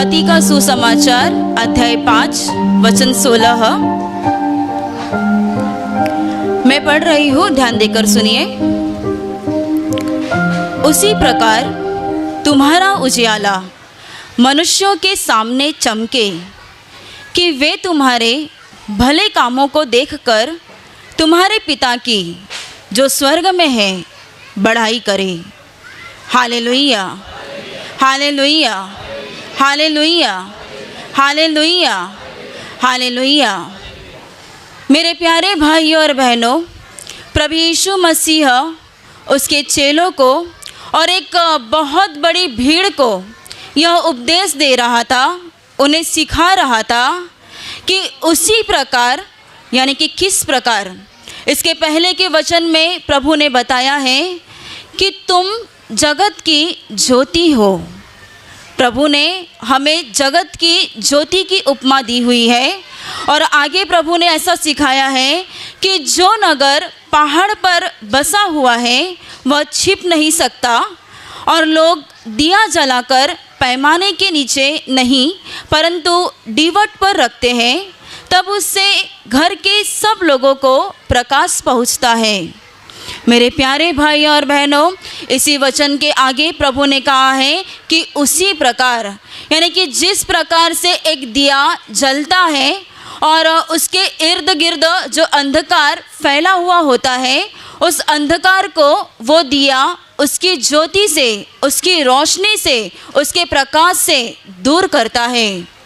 शांति का सुसमाचार अध्याय 5 वचन 16 मैं पढ़ रही हूँ, ध्यान देकर सुनिए। उसी प्रकार तुम्हारा उजियाला मनुष्यों के सामने चमके कि वे तुम्हारे भले कामों को देखकर तुम्हारे पिता की जो स्वर्ग में है बढ़ाई करे। Hallelujah, hallelujah, hallelujah, hallelujah, hallelujah. मेरे प्यारे भाइयों और बहनों, प्रभु यीशु मसीह उसके चेलों को और एक बहुत बड़ी भीड़ को यह उपदेश दे रहा था, उन्हें सिखा रहा था कि उसी प्रकार, यानी कि किस प्रकार। इसके पहले के वचन में प्रभु ने बताया है कि तुम जगत की ज्योति हो। प्रभु ने हमें जगत की ज्योति की उपमा दी हुई है और आगे प्रभु ने ऐसा सिखाया है कि जो नगर पहाड़ पर बसा हुआ है वह छिप नहीं सकता और लोग दिया जलाकर पैमाने के नीचे नहीं परंतु दीवट पर रखते हैं, तब उससे घर के सब लोगों को प्रकाश पहुंचता है। मेरे प्यारे भाई और बहनों, इसी वचन के आगे प्रभु ने कहा है कि उसी प्रकार, यानी कि जिस प्रकार से एक दिया जलता है और उसके इर्द गिर्द जो अंधकार फैला हुआ होता है, उस अंधकार को वो दिया उसकी ज्योति से, उसकी रोशनी से, उसके प्रकाश से दूर करता है।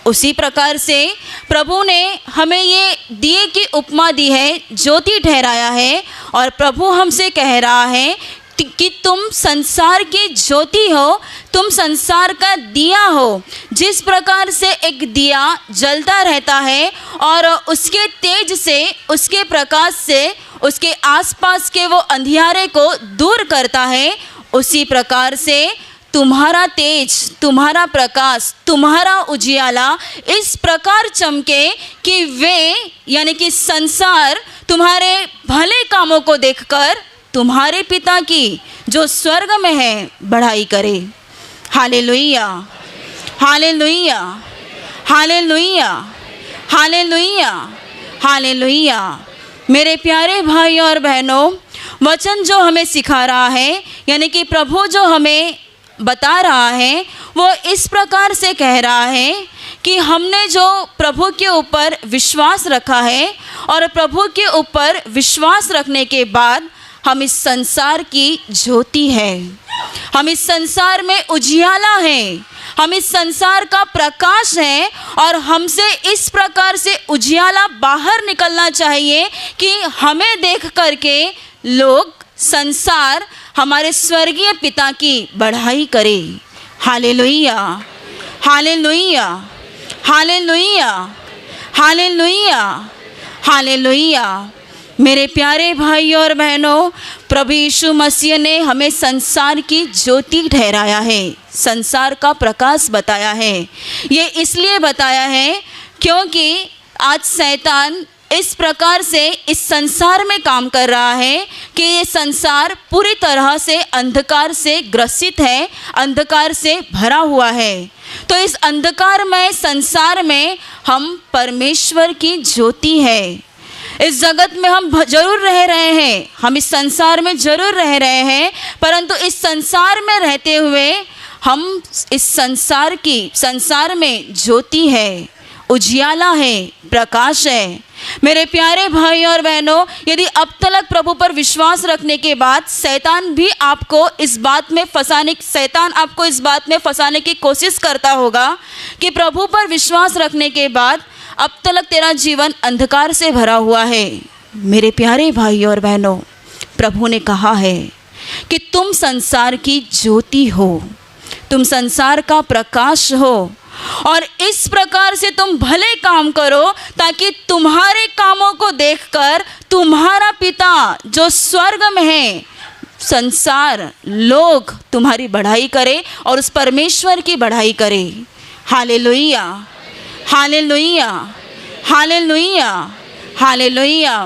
उसी प्रकार से प्रभु ने हमें ये दिए की उपमा दी है, ज्योति ठहराया है और प्रभु हमसे कह रहा है कि तुम संसार की ज्योति हो, तुम संसार का दिया हो। जिस प्रकार से एक दिया जलता रहता है और उसके तेज से, उसके प्रकाश से उसके आसपास के वो अंधियारे को दूर करता है, उसी प्रकार से तुम्हारा तेज, तुम्हारा प्रकाश, तुम्हारा उजियाला इस प्रकार चमके कि वे, यानी कि संसार, तुम्हारे भले कामों को देखकर तुम्हारे पिता की जो स्वर्ग में है बढ़ाई करे। Hallelujah, hallelujah, hallelujah, hallelujah, hallelujah. मेरे प्यारे भाई और बहनों, वचन जो हमें सिखा रहा है, यानी कि प्रभु जो हमें बता रहा है, वो इस प्रकार से कह रहा है कि हमने जो प्रभु के ऊपर विश्वास रखा है और प्रभु के ऊपर विश्वास रखने के बाद हम इस संसार की ज्योति है, हम इस संसार में उजियाला है, हम इस संसार का प्रकाश है और हमसे इस प्रकार से उजियाला बाहर निकलना चाहिए कि हमें देख करके लोग, संसार हमारे स्वर्गीय पिता की बढ़ाई करे। Hallelujah, hallelujah, hallelujah, hallelujah, hallelujah. मेरे प्यारे भाई और बहनों, प्रभु यीशु मसीह ने हमें संसार की ज्योति ठहराया है, संसार का प्रकाश बताया है। ये इसलिए बताया है क्योंकि आज शैतान इस प्रकार से इस संसार में काम कर रहा है कि ये संसार पूरी तरह से अंधकार से ग्रसित है, अंधकार से भरा हुआ है। तो इस अंधकारमय संसार में हम परमेश्वर की ज्योति है। इस जगत में हम जरूर रह रहे हैं, हम इस संसार में जरूर रह रहे हैं, परंतु इस संसार में रहते हुए हम इस संसार में ज्योति है, उजियाला है, प्रकाश है। मेरे प्यारे भाई और बहनों, यदि अब तक प्रभु पर विश्वास रखने के बाद शैतान आपको इस बात में फंसाने की कोशिश करता होगा कि प्रभु पर विश्वास रखने के बाद अब तक तेरा जीवन अंधकार से भरा हुआ है। मेरे प्यारे भाई और बहनों, प्रभु ने कहा है कि तुम संसार की ज्योति हो, तुम संसार का प्रकाश हो और इस प्रकार से तुम भले काम करो ताकि तुम्हारे कामों को देखकर तुम्हारा पिता जो स्वर्ग में है, संसार, लोग तुम्हारी बढ़ाई करे और उस परमेश्वर की बढ़ाई करे। Hallelujah, hallelujah, hallelujah, hallelujah.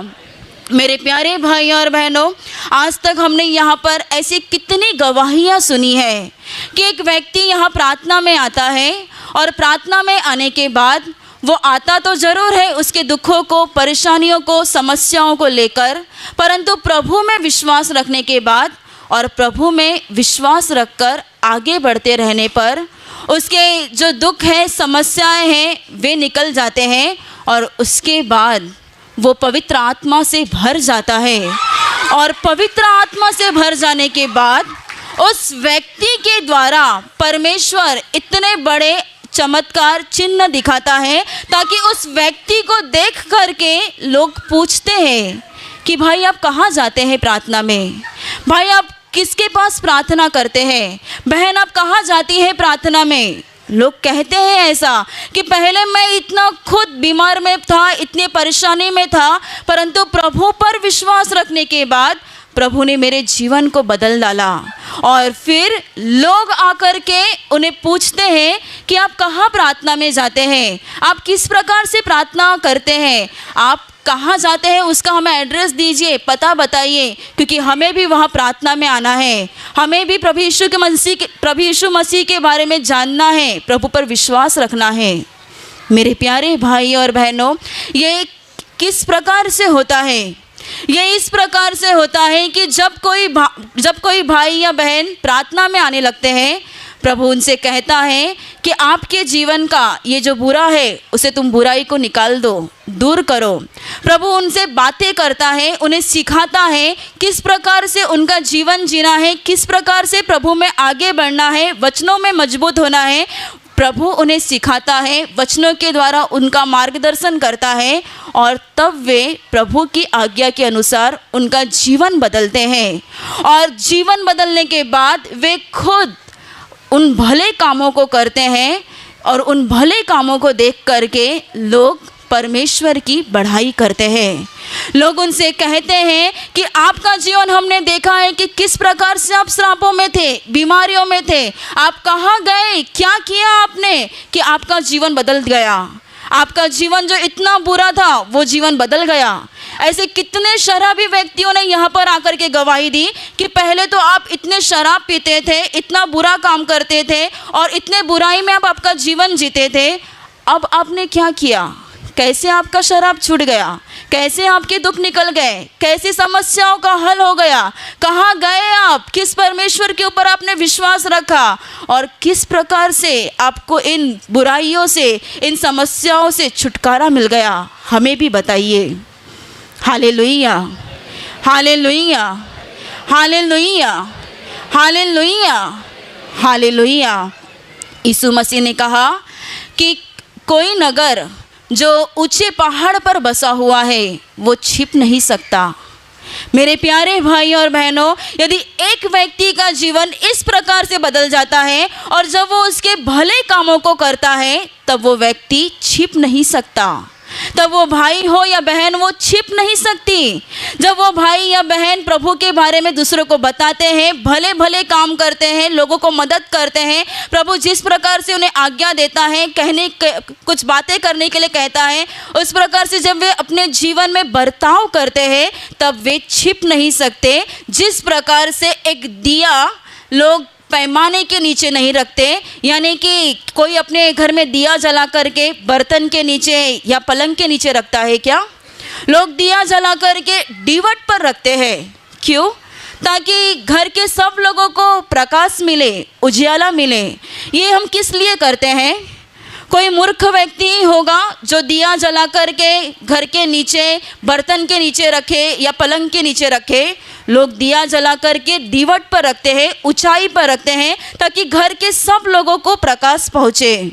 मेरे प्यारे भाई और बहनों, आज तक हमने यहाँ पर ऐसी कितनी गवाहियाँ सुनी है कि एक व्यक्ति यहाँ प्रार्थना में आता है और प्रार्थना में आने के बाद वो आता तो ज़रूर है उसके दुखों को, परेशानियों को, समस्याओं को लेकर, परंतु प्रभु में विश्वास रखने के बाद और प्रभु में विश्वास रखकर आगे बढ़ते रहने पर उसके जो दुख हैं, समस्याएं हैं, वे निकल जाते हैं और उसके बाद वो पवित्र आत्मा से भर जाता है। और पवित्र आत्मा से भर जाने के बाद उस व्यक्ति के द्वारा परमेश्वर इतने बड़े चमत्कार चिन्ह दिखाता है ताकि उस व्यक्ति को देख करके लोग पूछते हैं कि भाई आप कहाँ जाते हैं प्रार्थना में, भाई आप किसके पास प्रार्थना करते हैं, बहन आप कहाँ जाती है प्रार्थना में। लोग कहते हैं ऐसा कि पहले मैं इतना खुद बीमार में था, इतनी परेशानी में था, परंतु प्रभु पर विश्वास रखने के बाद प्रभु ने मेरे जीवन को बदल डाला। और फिर लोग आकर के उन्हें पूछते हैं कि आप कहाँ प्रार्थना में जाते हैं, आप किस प्रकार से प्रार्थना करते हैं, आप कहाँ जाते हैं, उसका हमें एड्रेस दीजिए, पता बताइए, क्योंकि हमें भी वहाँ प्रार्थना में आना है, हमें भी प्रभु यीशु मसीह के बारे में जानना है, प्रभु पर विश्वास रखना है। मेरे प्यारे भाई और बहनों, ये किस प्रकार से होता है? ये इस प्रकार से होता है कि जब कोई भाई या बहन प्रार्थना में आने लगते हैं, प्रभु उनसे कहता है कि आपके जीवन का ये जो बुरा है उसे तुम बुराई को निकाल दो, दूर करो। प्रभु उनसे बातें करता है, उन्हें सिखाता है किस प्रकार से उनका जीवन जीना है, किस प्रकार से प्रभु में आगे बढ़ना है, वचनों में मजबूत होना है। प्रभु उन्हें सिखाता है, वचनों के द्वारा उनका मार्गदर्शन करता है और तब वे प्रभु की आज्ञा के अनुसार उनका जीवन बदलते हैं। और जीवन बदलने के बाद वे खुद उन भले कामों को करते हैं और उन भले कामों को देख करके लोग परमेश्वर की बढ़ाई करते हैं। लोग उनसे कहते हैं कि आपका जीवन हमने देखा है कि किस प्रकार से आप श्रापों में थे, बीमारियों में थे, आप कहाँ गए, क्या किया आपने कि आपका जीवन बदल गया, आपका जीवन जो इतना बुरा था वो जीवन बदल गया। ऐसे कितने शराबी व्यक्तियों ने यहाँ पर आकर के गवाही दी कि पहले तो आप इतने शराब पीते थे, इतना बुरा काम करते थे और इतने बुराई में आप आपका जीवन जीते थे, अब आपने क्या किया, कैसे आपका शराब छूट गया, कैसे आपके दुख निकल गए, कैसे समस्याओं का हल हो गया, कहाँ गए आप, किस परमेश्वर के ऊपर आपने विश्वास रखा और किस प्रकार से आपको इन बुराइयों से, इन समस्याओं से छुटकारा मिल गया, हमें भी बताइए। Hallelujah, hallelujah, hallelujah, hallelujah, hallelujah. Yeshu Masih ने कहा कि कोई नगर जो ऊंचे पहाड़ पर बसा हुआ है वो छिप नहीं सकता। मेरे प्यारे भाई और बहनों, यदि एक व्यक्ति का जीवन इस प्रकार से बदल जाता है और जब वो उसके भले कामों को करता है तब वो व्यक्ति छिप नहीं सकता, तब वो भाई हो या बहन वो छिप नहीं सकती। जब वो भाई या बहन प्रभु के बारे में दूसरों को बताते हैं, भले भले काम करते हैं, लोगों को मदद करते हैं, प्रभु जिस प्रकार से उन्हें आज्ञा देता है, कुछ बातें करने के लिए कहता है, उस प्रकार से जब वे अपने जीवन में बर्ताव करते हैं तब वे छिप नहीं सकते। जिस प्रकार से एक दिया लोग पैमाने के नीचे नहीं रखते, यानी कि कोई अपने घर में दिया जला करके बर्तन के नीचे या पलंग के नीचे रखता है क्या? लोग दिया जला करके दीवट पर रखते हैं। क्यों? ताकि घर के सब लोगों को प्रकाश मिले, उजियाला मिले। ये हम किस लिए करते हैं? कोई मूर्ख व्यक्ति ही होगा जो दिया जला करके घर के नीचे, बर्तन के नीचे रखे या पलंग के नीचे रखे। लोग दिया जला करके दीवट पर रखते हैं, ऊंचाई पर रखते हैं ताकि घर के सब लोगों को प्रकाश पहुँचे।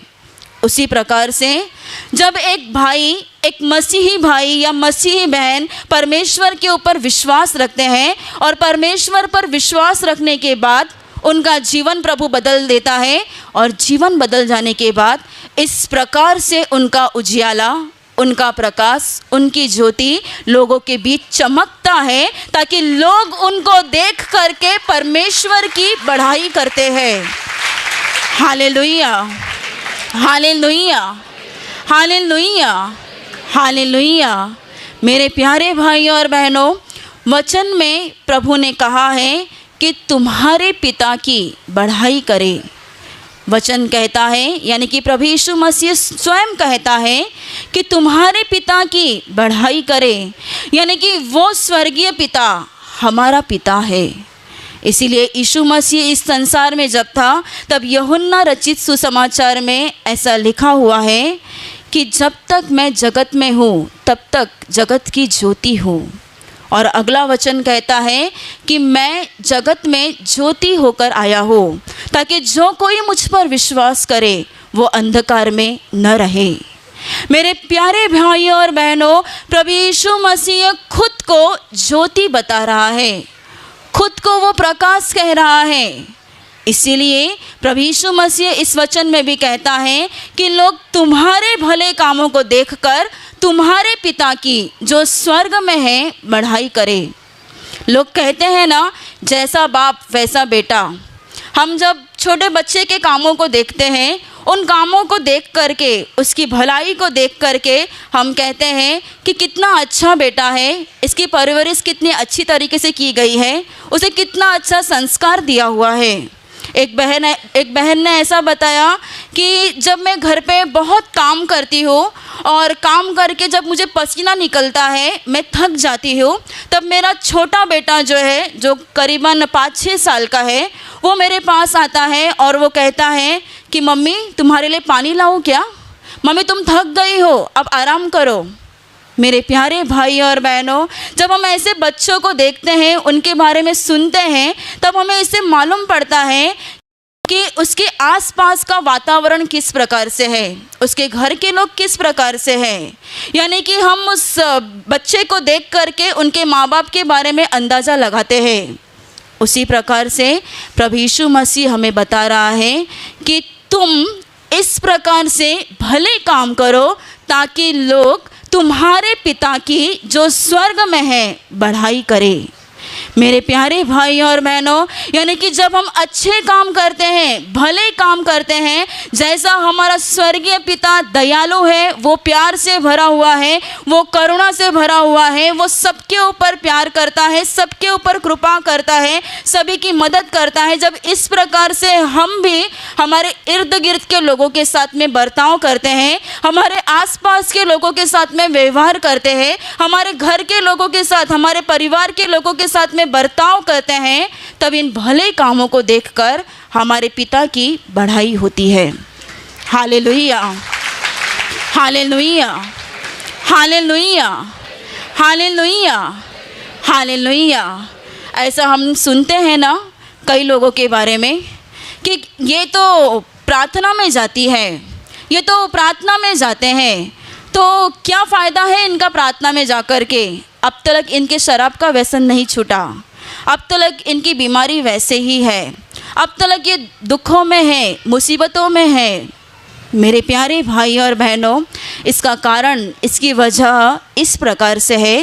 उसी प्रकार से जब एक भाई, एक मसीही भाई या मसीही बहन परमेश्वर के ऊपर विश्वास रखते हैं और परमेश्वर पर विश्वास रखने के बाद उनका जीवन प्रभु बदल देता है और जीवन बदल जाने के बाद इस प्रकार से उनका उजियाला, उनका प्रकाश, उनकी ज्योति लोगों के बीच चमकता है ताकि लोग उनको देख करके परमेश्वर की बढ़ाई करते हैं। Hallelujah, hallelujah, hallelujah, hallelujah. मेरे प्यारे भाई और बहनों, वचन में प्रभु ने कहा है कि तुम्हारे पिता की बढ़ाई करे। वचन कहता है, यानी कि प्रभु यीशु मसीह स्वयं कहता है कि तुम्हारे पिता की बढ़ाई करे, यानी कि वो स्वर्गीय पिता हमारा पिता है। इसीलिए यीशु मसीह इस संसार में जब था तब यूहन्ना रचित सुसमाचार में ऐसा लिखा हुआ है कि जब तक मैं जगत में हूँ तब तक जगत की ज्योति हूँ। और अगला वचन कहता है कि मैं जगत में ज्योति होकर आया हूँ ताकि जो कोई मुझ पर विश्वास करे वो अंधकार में न रहे। मेरे प्यारे भाइयों और बहनों, प्रभु यीशु मसीह खुद को ज्योति बता रहा है, खुद को वो प्रकाश कह रहा है। इसीलिए प्रभु यीशु मसीह इस वचन में भी कहता है कि लोग तुम्हारे भले कामों को देखकर तुम्हारे पिता की जो स्वर्ग में है बढ़ाई करे। लोग कहते हैं ना, जैसा बाप वैसा बेटा। हम जब छोटे बच्चे के कामों को देखते हैं, उन कामों को देख करके, उसकी भलाई को देख करके हम कहते हैं कि कितना अच्छा बेटा है, इसकी परवरिश कितनी अच्छी तरीके से की गई है, उसे कितना अच्छा संस्कार दिया हुआ है। एक बहन ने ऐसा बताया कि जब मैं घर पे बहुत काम करती हूँ और काम करके जब मुझे पसीना निकलता है, मैं थक जाती हूँ, तब मेरा छोटा बेटा जो है, जो करीबन 5-6 साल का है, वो मेरे पास आता है और वो कहता है कि मम्मी तुम्हारे लिए पानी लाऊं क्या? मम्मी तुम थक गई हो, अब आराम करो। मेरे प्यारे भाई और बहनों, जब हम ऐसे बच्चों को देखते हैं, उनके बारे में सुनते हैं, तब हमें इससे मालूम पड़ता है कि उसके आसपास का वातावरण किस प्रकार से है, उसके घर के लोग किस प्रकार से हैं। यानी कि हम उस बच्चे को देख करके उनके माँ बाप के बारे में अंदाज़ा लगाते हैं। उसी प्रकार से प्रभु यीशु मसीह हमें बता रहा है कि तुम इस प्रकार से भले काम करो ताकि लोग तुम्हारे पिता की जो स्वर्ग में है बढ़ाई करे। मेरे प्यारे भाई और बहनों, यानी कि जब हम अच्छे काम करते हैं, भले काम करते हैं, जैसा हमारा स्वर्गीय पिता दयालु है, वो प्यार से भरा हुआ है, वो करुणा से भरा हुआ है, वो सबके ऊपर प्यार करता है, सबके ऊपर कृपा करता है, सभी की मदद करता है। जब इस प्रकार से हम भी हमारे इर्द गिर्द के लोगों के साथ में बर्ताव करते हैं, हमारे आसपास के लोगों के साथ में व्यवहार करते हैं, हमारे घर के लोगों के साथ, हमारे परिवार के लोगों के साथ में बर्ताव करते हैं, तब इन भले कामों को देखकर हमारे पिता की बढ़ाई होती है। Hallelujah, hallelujah, hallelujah, hallelujah, hallelujah. ऐसा हम सुनते हैं ना कई लोगों के बारे में कि ये तो प्रार्थना में जाती है, ये तो प्रार्थना में जाते हैं, तो क्या फ़ायदा है इनका प्रार्थना में जाकर के? अब तक इनके शराब का व्यसन नहीं छूटा, अब तक इनकी बीमारी वैसे ही है, अब तक ये दुखों में है, मुसीबतों में है। मेरे प्यारे भाई और बहनों, इसका कारण, इसकी वजह इस प्रकार से है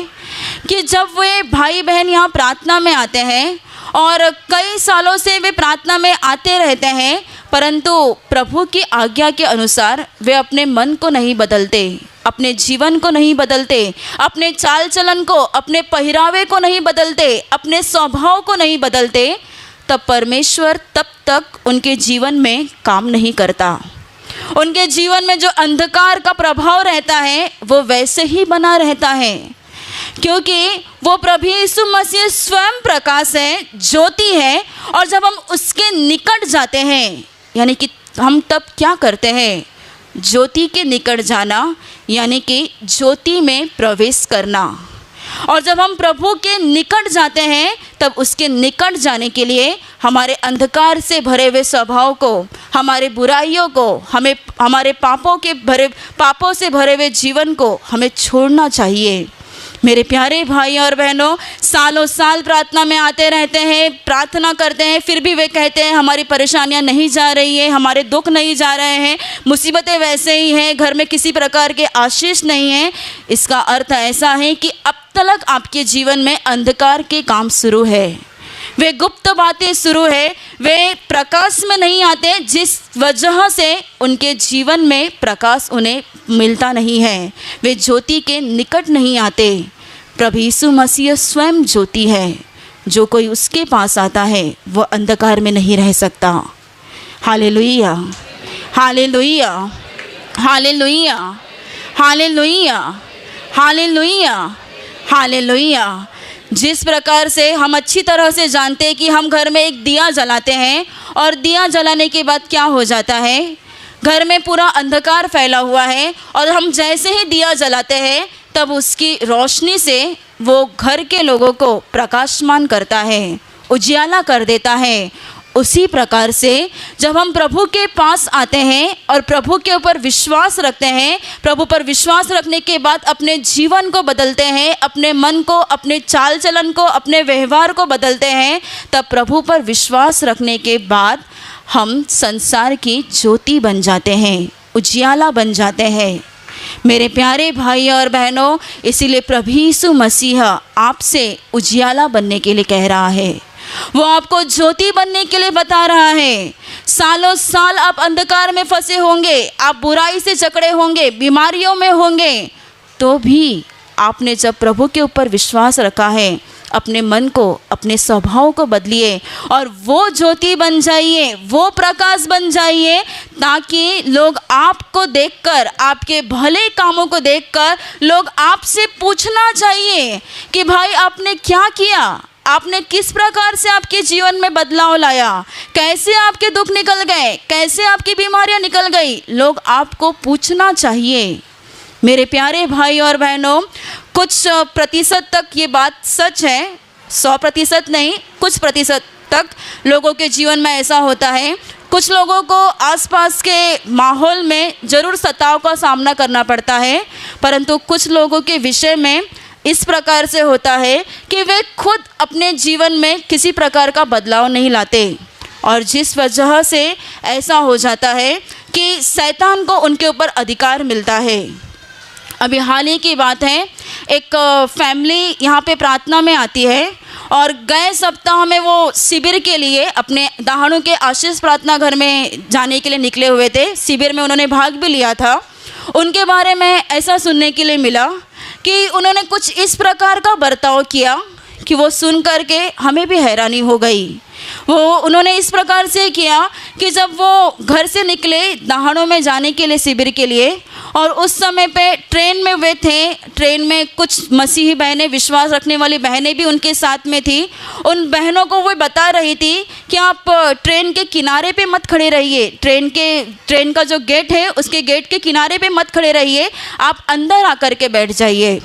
कि जब वे भाई बहन यहाँ प्रार्थना में आते हैं और कई सालों से वे प्रार्थना में आते रहते हैं, परंतु प्रभु की आज्ञा के अनुसार वे अपने मन को नहीं बदलते, अपने जीवन को नहीं बदलते, अपने चाल चलन को, अपने पहरावे को नहीं बदलते, अपने स्वभाव को नहीं बदलते, तब परमेश्वर तब तक उनके जीवन में काम नहीं करता। उनके जीवन में जो अंधकार का प्रभाव रहता है वो वैसे ही बना रहता है, क्योंकि वो प्रभु यीशु मसीह स्वयं प्रकाश है, ज्योति है। और जब हम उसके निकट जाते हैं, यानी कि हम तब क्या करते हैं? ज्योति के निकट जाना, यानी कि ज्योति में प्रवेश करना। और जब हम प्रभु के निकट जाते हैं, तब उसके निकट जाने के लिए हमारे अंधकार से भरे हुए स्वभाव को, हमारे बुराइयों को, हमें हमारे पापों से भरे हुए जीवन को हमें छोड़ना चाहिए। मेरे प्यारे भाई और बहनों, सालों साल प्रार्थना में आते रहते हैं, प्रार्थना करते हैं, फिर भी वे कहते हैं हमारी परेशानियां नहीं जा रही है, हमारे दुख नहीं जा रहे हैं, मुसीबतें वैसे ही हैं, घर में किसी प्रकार के आशीष नहीं है। इसका अर्थ ऐसा है कि अब तक आपके जीवन में अंधकार के काम शुरू है, वे गुप्त बातें शुरू है, वे प्रकाश में नहीं आते, जिस वजह से उनके जीवन में प्रकाश उन्हें मिलता नहीं है, वे ज्योति के निकट नहीं आते। प्रभु यीशु मसीह स्वयं ज्योति है, जो कोई उसके पास आता है वह अंधकार में नहीं रह सकता। Hallelujah, hallelujah, hallelujah, hallelujah, hallelujah, hallelujah. जिस प्रकार से हम अच्छी तरह से जानते हैं कि हम घर में एक दिया जलाते हैं और दिया जलाने के बाद क्या हो जाता है, घर में पूरा अंधकार फैला हुआ है और हम जैसे ही दिया जलाते हैं तब उसकी रोशनी से वो घर के लोगों को प्रकाशमान करता है, उजियाला कर देता है। उसी प्रकार से जब हम प्रभु के पास आते हैं और प्रभु के ऊपर विश्वास रखते हैं, प्रभु पर विश्वास रखने के बाद अपने जीवन को बदलते हैं, अपने मन को, अपने चाल चलन को, अपने व्यवहार को बदलते हैं, तब प्रभु पर विश्वास रखने के बाद हम संसार की ज्योति बन जाते हैं, उजियाला बन जाते हैं। मेरे प्यारे भाई और बहनों, इसीलिए प्रभु यीशु मसीह आपसे उजियाला बनने के लिए कह रहा है, वो आपको ज्योति बनने के लिए बता रहा है। सालों साल आप अंधकार में फंसे होंगे, आप बुराई से जकड़े होंगे, बीमारियों में होंगे, तो भी आपने जब प्रभु के ऊपर विश्वास रखा है, अपने मन को, अपने स्वभाव को बदलिए और वो ज्योति बन जाइए, वो प्रकाश बन जाइए, ताकि लोग आपको देखकर, आपके भले कामों को देखकर लोग आपसे पूछना चाहिए कि भाई आपने क्या किया, आपने किस प्रकार से आपके जीवन में बदलाव लाया, कैसे आपके दुख निकल गए, कैसे आपकी बीमारियां निकल गई। लोग आपको पूछना चाहिए। मेरे प्यारे भाई और बहनों, कुछ प्रतिशत तक ये बात सच है, 100% नहीं, कुछ प्रतिशत तक लोगों के जीवन में ऐसा होता है। कुछ लोगों को आसपास के माहौल में ज़रूर सताव का सामना करना पड़ता है, परंतु कुछ लोगों के विषय में इस प्रकार से होता है कि वे खुद अपने जीवन में किसी प्रकार का बदलाव नहीं लाते, और जिस वजह से ऐसा हो जाता है कि शैतान को उनके ऊपर अधिकार मिलता है। अभी हाल ही की बात है, एक फैमिली यहाँ पे प्रार्थना में आती है और गए सप्ताह में वो शिविर के लिए अपने दाहनों के आशीष प्रार्थना घर में जाने के लिए निकले हुए थे। शिविर में उन्होंने भाग भी लिया था। उनके बारे में ऐसा सुनने के लिए मिला कि उन्होंने कुछ इस प्रकार का बर्ताव किया कि वो सुन कर के हमें भी हैरानी हो गई। उन्होंने इस प्रकार से किया कि जब वो घर से निकले दाहनों में जाने के लिए, शिविर के लिए, और उस समय पे ट्रेन में वे थे, ट्रेन में कुछ मसीही बहनें, विश्वास रखने वाली बहनें भी उनके साथ में थी। उन बहनों को वो बता रही थी कि आप ट्रेन के किनारे पे मत खड़े रहिए, ट्रेन का जो गेट है उसके गेट के किनारे पे मत खड़े रहिए, आप अंदर आकर के बैठ जाइए।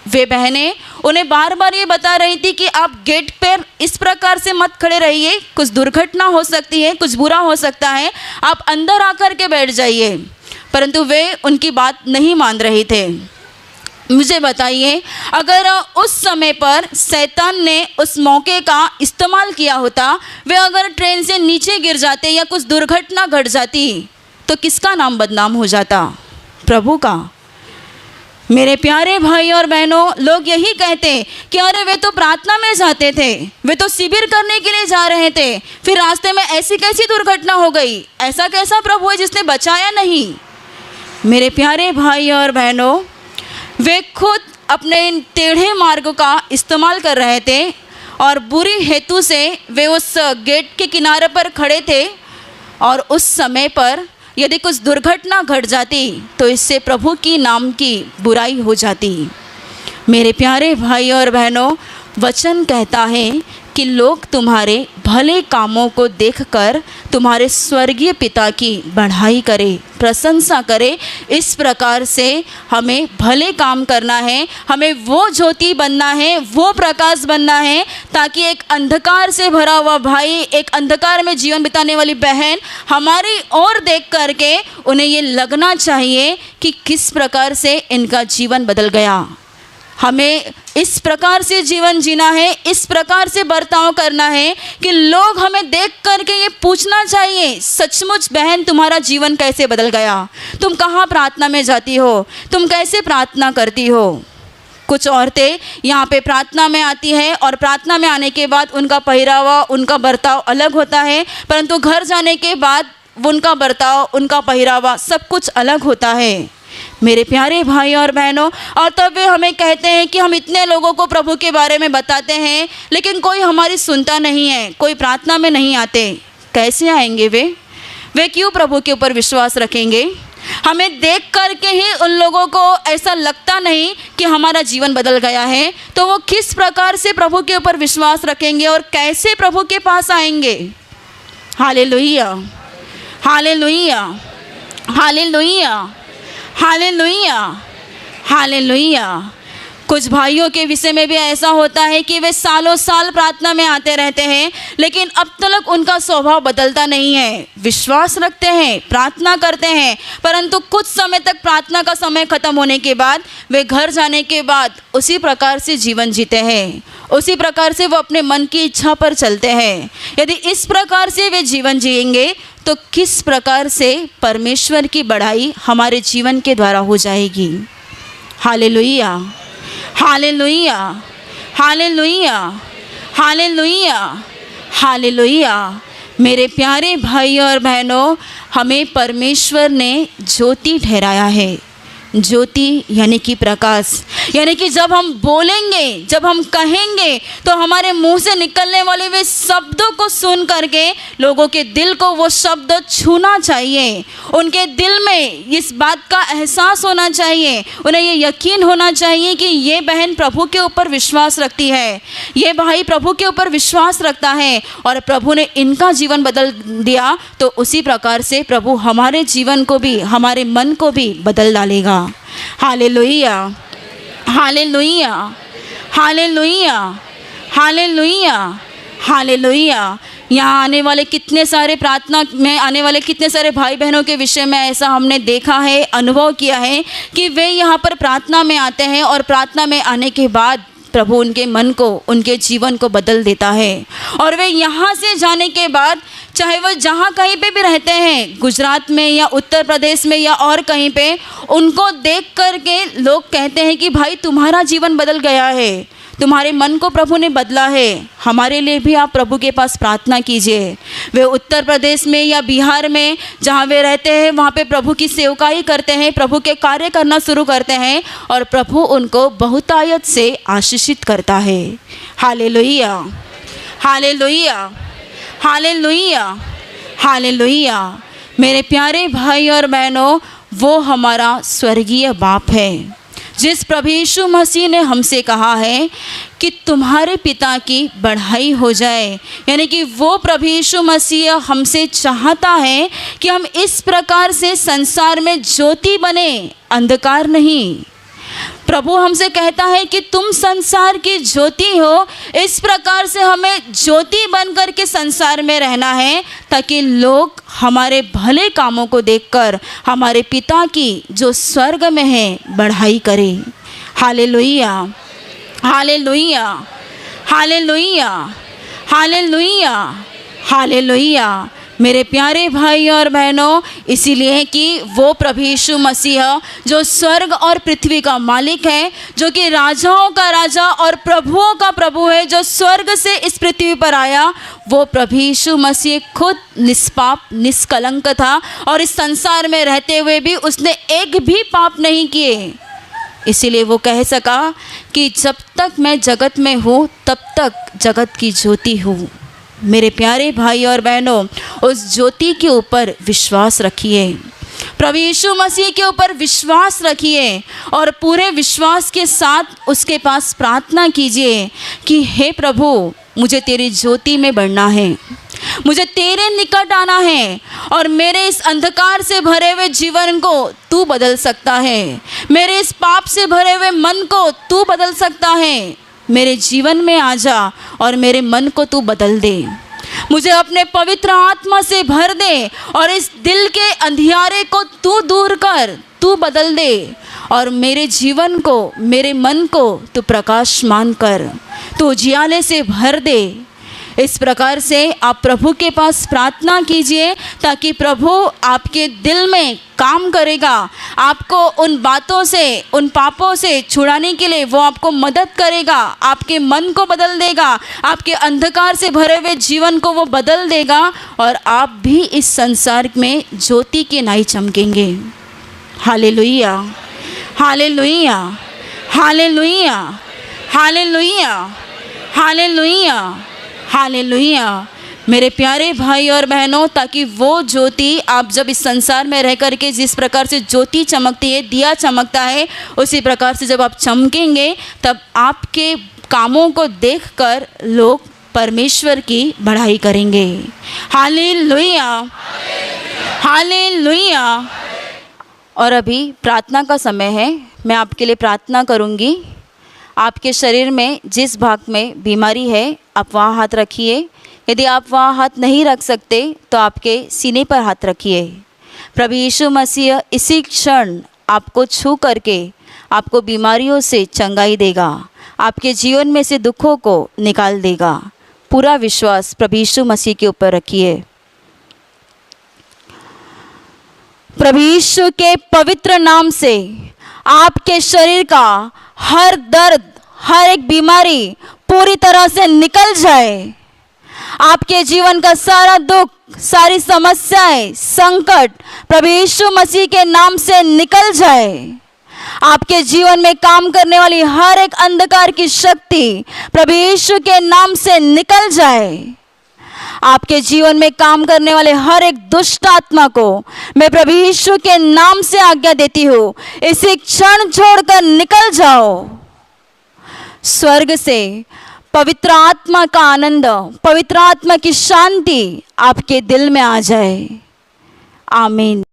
वे बहनें उन्हें बार बार ये बता रही थी कि आप गेट पर इस प्रकार से मत खड़े रहिए, कुछ दुर्घटना हो सकती है, कुछ बुरा हो सकता है, आप अंदर आकर के बैठ जाइए। परंतु वे उनकी बात नहीं मान रहे थे। मुझे बताइए, अगर उस समय पर शैतान ने उस मौके का इस्तेमाल किया होता, वे अगर ट्रेन से नीचे गिर जाते या कुछ दुर्घटना घट जाती, तो किसका नाम बदनाम हो जाता? प्रभु का। मेरे प्यारे भाई और बहनों, लोग यही कहते कि अरे वे तो प्रार्थना में जाते थे, वे तो शिविर करने के लिए जा रहे थे, फिर रास्ते में ऐसी कैसी दुर्घटना हो गई, ऐसा कैसा प्रभु है जिसने बचाया नहीं। मेरे प्यारे भाई और बहनों, वे खुद अपने इन टेढ़े मार्ग का इस्तेमाल कर रहे थे और बुरी हेतु से वे उस गेट के किनारे पर खड़े थे, और उस समय पर यदि कुछ दुर्घटना घट जाती तो इससे प्रभु की नाम की बुराई हो जाती। मेरे प्यारे भाई और बहनों, वचन कहता है कि लोग तुम्हारे भले कामों को देखकर तुम्हारे स्वर्गीय पिता की बढ़ाई करे, प्रशंसा करे। इस प्रकार से हमें भले काम करना है, हमें वो ज्योति बनना है, वो प्रकाश बनना है, ताकि एक अंधकार से भरा हुआ भाई, एक अंधकार में जीवन बिताने वाली बहन हमारी ओर देख करके उन्हें ये लगना चाहिए कि किस प्रकार से इनका जीवन बदल गया। हमें इस प्रकार से जीवन जीना है, इस प्रकार से बर्ताव करना है कि लोग हमें देख करके ये पूछना चाहिए, सचमुच बहन तुम्हारा जीवन कैसे बदल गया, तुम कहाँ प्रार्थना में जाती हो, तुम कैसे प्रार्थना करती हो। कुछ औरतें यहाँ पे प्रार्थना में आती हैं और प्रार्थना में आने के बाद उनका पहरावा, उनका बर्ताव अलग होता है, परंतु घर जाने के बाद उनका बर्ताव, उनका पहरावा सब कुछ अलग होता है। मेरे प्यारे भाई और बहनों, और तब वे हमें कहते हैं कि हम इतने लोगों को प्रभु के बारे में बताते हैं, लेकिन कोई हमारी सुनता नहीं है, कोई प्रार्थना में नहीं आते। कैसे आएंगे वे? वे क्यों प्रभु के ऊपर विश्वास रखेंगे? हमें देख कर के ही उन लोगों को ऐसा लगता नहीं कि हमारा जीवन बदल गया है, तो वो किस प्रकार से प्रभु के ऊपर विश्वास रखेंगे और कैसे प्रभु के पास आएंगे? Hallelujah, hallelujah, hallelujah, hallelujah, hallelujah. कुछ भाइयों के विषय में भी ऐसा होता है कि वे सालों साल प्रार्थना में आते रहते हैं, लेकिन अब तक उनका स्वभाव बदलता नहीं है। विश्वास रखते हैं, प्रार्थना करते हैं, परंतु कुछ समय तक प्रार्थना का समय खत्म होने के बाद वे घर जाने के बाद उसी प्रकार से जीवन जीते हैं, उसी प्रकार से वो अपने मन की इच्छा पर चलते हैं। यदि इस प्रकार से वे जीवन जिएंगे तो किस प्रकार से परमेश्वर की बढ़ाई हमारे जीवन के द्वारा हो जाएगी? Hallelujah, hallelujah, hallelujah, hallelujah, hallelujah. मेरे प्यारे भाइयों और बहनों, हमें परमेश्वर ने ज्योति ठहराया है। ज्योति यानी कि प्रकाश, यानी कि जब हम बोलेंगे, जब हम कहेंगे, तो हमारे मुंह से निकलने वाले वे शब्दों को सुन करके लोगों के दिल को वो शब्द छूना चाहिए। उनके दिल में इस बात का एहसास होना चाहिए, उन्हें ये यकीन होना चाहिए कि ये बहन प्रभु के ऊपर विश्वास रखती है, ये भाई प्रभु के ऊपर विश्वास रखता है और प्रभु ने इनका जीवन बदल दिया, तो उसी प्रकार से प्रभु हमारे जीवन को भी, हमारे मन को भी बदल डालेगा। Hallelujah, hallelujah, hallelujah, hallelujah, hallelujah. यहाँ आने वाले कितने सारे प्रार्थना में आने वाले कितने सारे भाई बहनों के विषय में ऐसा हमने देखा है, अनुभव किया है कि वे यहाँ पर प्रार्थना में आते हैं और प्रार्थना में आने के बाद प्रभु उनके मन को, उनके जीवन को बदल देता है। और वे यहाँ से जाने के बाद, चाहे वह जहाँ कहीं पे भी रहते हैं, गुजरात में या उत्तर प्रदेश में या और कहीं पे, उनको देख कर के लोग कहते हैं कि भाई तुम्हारा जीवन बदल गया है, तुम्हारे मन को प्रभु ने बदला है। हमारे लिए भी आप प्रभु के पास प्रार्थना कीजिए। वे उत्तर प्रदेश में या बिहार में जहाँ वे रहते हैं वहाँ पे प्रभु की सेवकाई करते हैं, प्रभु के कार्य करना शुरू करते हैं और प्रभु उनको बहुतायत से आशीषित करता है। Hallelujah, hallelujah, hallelujah, hallelujah. मेरे प्यारे भाई और बहनों, वो हमारा स्वर्गीय बाप है जिस प्रभु यीशु मसीह ने हमसे कहा है कि तुम्हारे पिता की बढ़ाई हो जाए, यानी कि वो प्रभु यीशु मसीह हमसे चाहता है कि हम इस प्रकार से संसार में ज्योति बने, अंधकार नहीं। प्रभु हमसे कहता है कि तुम संसार की ज्योति हो। इस प्रकार से हमें ज्योति बन कर के संसार में रहना है ताकि लोग हमारे भले कामों को देखकर हमारे पिता की जो स्वर्ग में है बढ़ाई करें। Hallelujah, hallelujah, hallelujah, hallelujah, hallelujah. मेरे प्यारे भाई और बहनों, इसीलिए कि वो प्रभु यीशु मसीह जो स्वर्ग और पृथ्वी का मालिक है, जो कि राजाओं का राजा और प्रभुओं का प्रभु है, जो स्वर्ग से इस पृथ्वी पर आया, वो प्रभु यीशु मसीह खुद निष्पाप निष्कलंक था और इस संसार में रहते हुए भी उसने एक भी पाप नहीं किए। इसीलिए वो कह सका कि जब तक मैं जगत में हूँ तब तक जगत की ज्योति हूँ। मेरे प्यारे भाई और बहनों, उस ज्योति के ऊपर विश्वास रखिए, प्रभु यीशु मसीह के ऊपर विश्वास रखिए और पूरे विश्वास के साथ उसके पास प्रार्थना कीजिए कि हे प्रभु, मुझे तेरी ज्योति में बढ़ना है, मुझे तेरे निकट आना है और मेरे इस अंधकार से भरे हुए जीवन को तू बदल सकता है, मेरे इस पाप से भरे हुए मन को तू बदल सकता है। मेरे जीवन में आ जा और मेरे मन को तू बदल दे, मुझे अपने पवित्र आत्मा से भर दे और इस दिल के अंधियारे को तू दूर कर, तू बदल दे और मेरे जीवन को, मेरे मन को तू प्रकाशमान कर, तू उजियाले से भर दे। इस प्रकार से आप प्रभु के पास प्रार्थना कीजिए ताकि प्रभु आपके दिल में काम करेगा, आपको उन बातों से, उन पापों से छुड़ाने के लिए वो आपको मदद करेगा, आपके मन को बदल देगा, आपके अंधकार से भरे हुए जीवन को वो बदल देगा और आप भी इस संसार में ज्योति के नाई चमकेंगे। Hallelujah, hallelujah, hallelujah, hallelujah, hallelujah, hallelujah. मेरे प्यारे भाई और बहनों, ताकि वो ज्योति आप जब इस संसार में रह कर के जिस प्रकार से ज्योति चमकती है, दिया चमकता है, उसी प्रकार से जब आप चमकेंगे तब आपके कामों को देखकर लोग परमेश्वर की बढ़ाई करेंगे। Hallelujah, hallelujah. और अभी प्रार्थना का समय है। मैं आपके लिए प्रार्थना करूंगी। आपके शरीर में जिस भाग में बीमारी है आप वहाँ हाथ रखिए। यदि आप वहाँ हाथ नहीं रख सकते तो आपके सीने पर हाथ रखिए। प्रभु यीशु मसीह इसी क्षण आपको छू करके आपको बीमारियों से चंगाई देगा, आपके जीवन में से दुखों को निकाल देगा। पूरा विश्वास प्रभु यीशु मसीह के ऊपर रखिए। प्रभु यीशु के पवित्र नाम से आपके शरीर का हर दर्द, हर एक बीमारी पूरी तरह से निकल जाए। आपके जीवन का सारा दुख, सारी समस्याएं, संकट प्रभु यीशु मसीह के नाम से निकल जाए। आपके जीवन में काम करने वाली हर एक अंधकार की शक्ति प्रभु यीशु के नाम से निकल जाए। आपके जीवन में काम करने वाले हर एक दुष्ट आत्मा को मैं प्रभु यीशु के नाम से आज्ञा देती हूँ, इसी क्षण छोड़कर निकल जाओ। स्वर्ग से पवित्र आत्मा का आनंद, पवित्र आत्मा की शांति आपके दिल में आ जाए। आमीन।